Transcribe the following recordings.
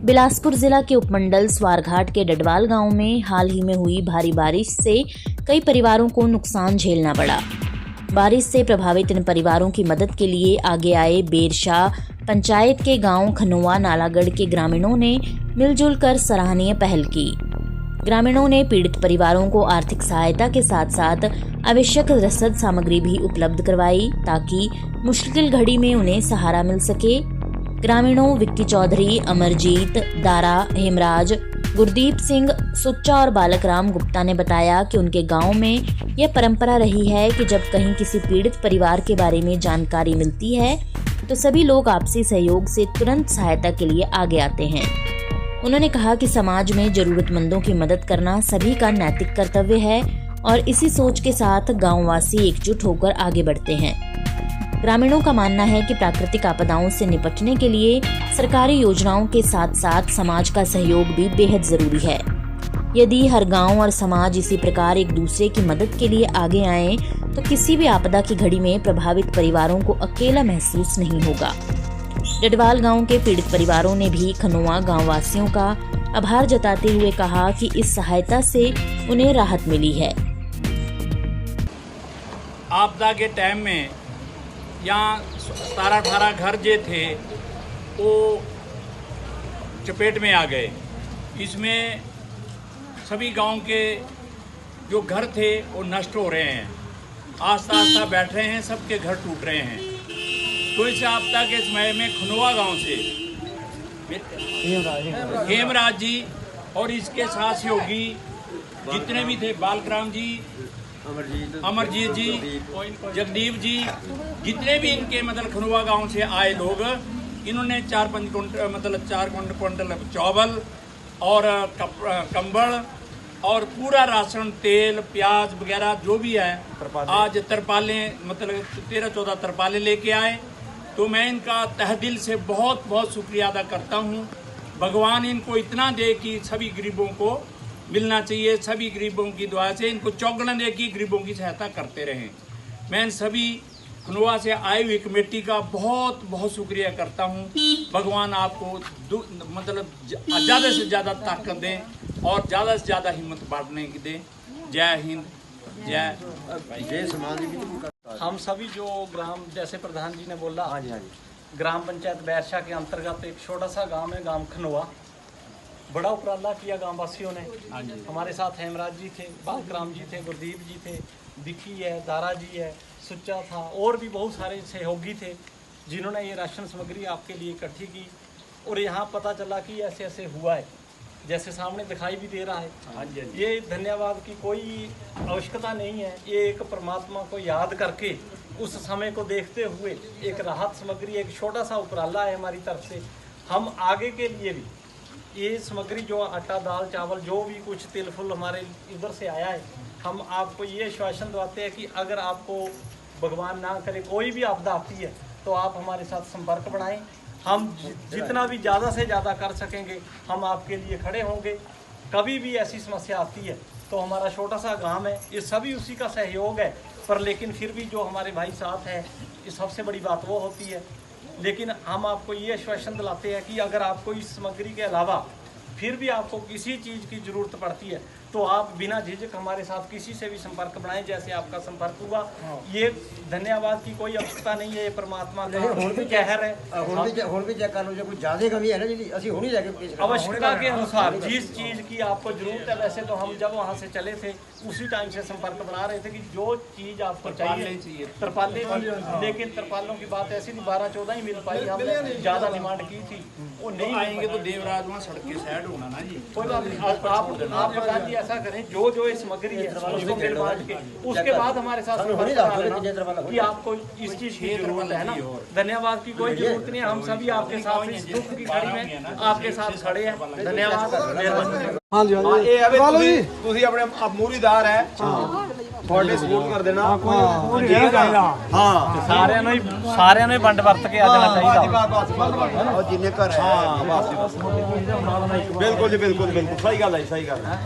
बिलासपुर जिला के उपमंडल स्वारघाट के डडवाल गांव में हाल ही में हुई भारी बारिश से कई परिवारों को नुकसान झेलना पड़ा। बारिश से प्रभावित इन परिवारों की मदद के लिए आगे आए बेरशाह पंचायत के गांव खनोवा नालागढ़ के ग्रामीणों ने मिलजुल कर सराहनीय पहल की। ग्रामीणों ने पीड़ित परिवारों को आर्थिक सहायता के साथ साथ आवश्यक रसद सामग्री भी उपलब्ध करवाई ताकि मुश्किल घड़ी में उन्हें सहारा मिल सके। ग्रामीणों विक्की चौधरी, अमरजीत, दारा, हेमराज, गुरदीप सिंह, सुच्चा और बालक राम गुप्ता ने बताया कि उनके गांव में यह परंपरा रही है कि जब कहीं किसी पीड़ित परिवार के बारे में जानकारी मिलती है तो सभी लोग आपसी सहयोग से तुरंत सहायता के लिए आगे आते हैं। उन्होंने कहा कि समाज में जरूरतमंदों की मदद करना सभी का नैतिक कर्तव्य है और इसी सोच के साथ गांववासी एकजुट होकर आगे बढ़ते हैं। ग्रामीणों का मानना है कि प्राकृतिक आपदाओं से निपटने के लिए सरकारी योजनाओं के साथ साथ समाज का सहयोग भी बेहद जरूरी है। यदि हर गांव और समाज इसी प्रकार एक दूसरे की मदद के लिए आगे आए तो किसी भी आपदा की घड़ी में प्रभावित परिवारों को अकेला महसूस नहीं होगा। डडवाल गांव के पीड़ित परिवारों ने भी खनोवा गांव वासियों का आभार जताते हुए कहा कि इस सहायता से उन्हें राहत मिली है। आपदा के टाइम में यहाँ 17-18 घर जो थे वो चपेट में आ गए। इसमें सभी गांव के जो घर थे वो नष्ट हो रहे हैं, आस्ता आस्ता बैठ रहे हैं, सबके घर टूट रहे हैं। तो इस आपदा के समय में खनोवा गांव से हेमराज जी और इसके साथ सहयोगी जितने भी थे, बालकराम जी, अमरजीत जी, जगदीप जी, जितने भी इनके मतलब खनोवा गांव से आए लोग, इन्होंने 4-5 क्विंटल चावल और कंबल और पूरा राशन, तेल, प्याज वगैरह जो भी है, आज तरपालें मतलब 13-14 तरपालें लेके आए। तो मैं इनका तहे दिल से बहुत बहुत शुक्रिया अदा करता हूँ। भगवान इनको इतना दे कि सभी गरीबों को मिलना चाहिए। सभी गरीबों की दुआ से इनको चौगुना दे कि गरीबों की सहायता करते रहें। मैं इन सभी खनोवा से आई हुई कमेटी का बहुत बहुत शुक्रिया करता हूँ। भगवान आपको मतलब ज़्यादा से ज़्यादा ताकत दें और ज़्यादा से ज़्यादा हिम्मत बांटने की दें। जय हिंद, जय समाज। हम सभी जो ग्राम, जैसे प्रधान जी ने बोला, ग्राम पंचायत बेरशाह के अंतर्गत एक छोटा सा गांव है, गांव खनोवा। बड़ा उपराला किया गांव वासियों ने। हमारे साथ हेमराज जी थे, बालकराम जी थे, गुरदीप जी थे, विक्की है, दारा जी है, सुच्चा था, और भी बहुत सारे सहयोगी थे जिन्होंने ये राशन सामग्री आपके लिए इकट्ठी की। और यहाँ पता चला कि ऐसे ऐसे हुआ है, जैसे सामने दिखाई भी दे रहा है। ये धन्यवाद की कोई आवश्यकता नहीं है। ये एक परमात्मा को याद करके उस समय को देखते हुए एक राहत सामग्री, एक छोटा सा उपराला है हमारी तरफ से। हम आगे के लिए भी ये सामग्री जो आटा, दाल, चावल, जो भी कुछ तिल फुल हमारे इधर से आया है, हम आपको ये आश्वासन दिलाते हैं कि अगर आपको भगवान ना करे कोई भी आपदा आती है तो आप हमारे साथ संपर्क बढ़ाएं। हम जितना भी ज़्यादा से ज़्यादा कर सकेंगे हम आपके लिए खड़े होंगे। कभी भी ऐसी समस्या आती है तो हमारा छोटा सा गांव है, ये सभी उसी का सहयोग है, पर लेकिन फिर भी जो हमारे भाई साथ हैं, ये सबसे बड़ी बात वो होती है। लेकिन हम आपको ये आश्वासन दिलाते हैं कि अगर आपको इस सामग्री के अलावा फिर भी आपको किसी चीज़ की ज़रूरत पड़ती है तो आप बिना झिझक हमारे साथ किसी से भी संपर्क बनाएं, जैसे आपका संपर्क हुआ। ये धन्यवाद की कोई आवश्यकता नहीं है, ये परमात्मा का कहर है। आवश्यकता के अनुसार जिस चीज़ की आपको जरूरत है, वैसे तो हम जब वहाँ से चले थे उसी टाइम से संपर्क बना रहे थे कि जो चीज़ आपको चाहिए, तरपालें, लेकिन तरपालों की बात ऐसी नहीं 12-14 ही मिल पाई। हमने ज़्यादा डिमांड की थी, वो नहीं आएंगे तो देवराज वहाँ सड़क के साइड होना ना जी। कोई बात नहीं, आप प्रधान जी ऐसा करें, जो जो ये सामग्री है उसको मिल बांट के उसके बाद हमारे साथ कि आपको इस चीज़ की जरूरत है ना। धन्यवाद की कोई जरूरत नहीं है, हम सभी आपके साथ इस दुख की घड़ी में आपके साथ खड़े हैं। धन्यवाद। हाँ जी, ਤੁਸੀਂ ਆਪਣੇ ਮੂਰੀਦਾਰ ਹੈ, ਤੁਹਾਡੇ ਸਪੋਰਟ ਕਰ ਦੇਣਾ। ਹਾਂ, ਸਾਰਿਆਂ ਨੂੰ ਵੰਡ ਵਰਤ ਕੇ ਆ ਜਾਣਾ ਚਾਹੀਦਾ। ਔਰ ਜਿੰਨੇ ਘਰ ਹੈ, ਬਿਲकुल जी, बिल्कुल सही गल है, सही गल है।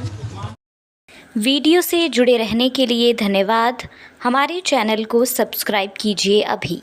वीडियो से जुड़े रहने के लिए धन्यवाद। हमारे चैनल को सब्सक्राइब कीजिए अभी।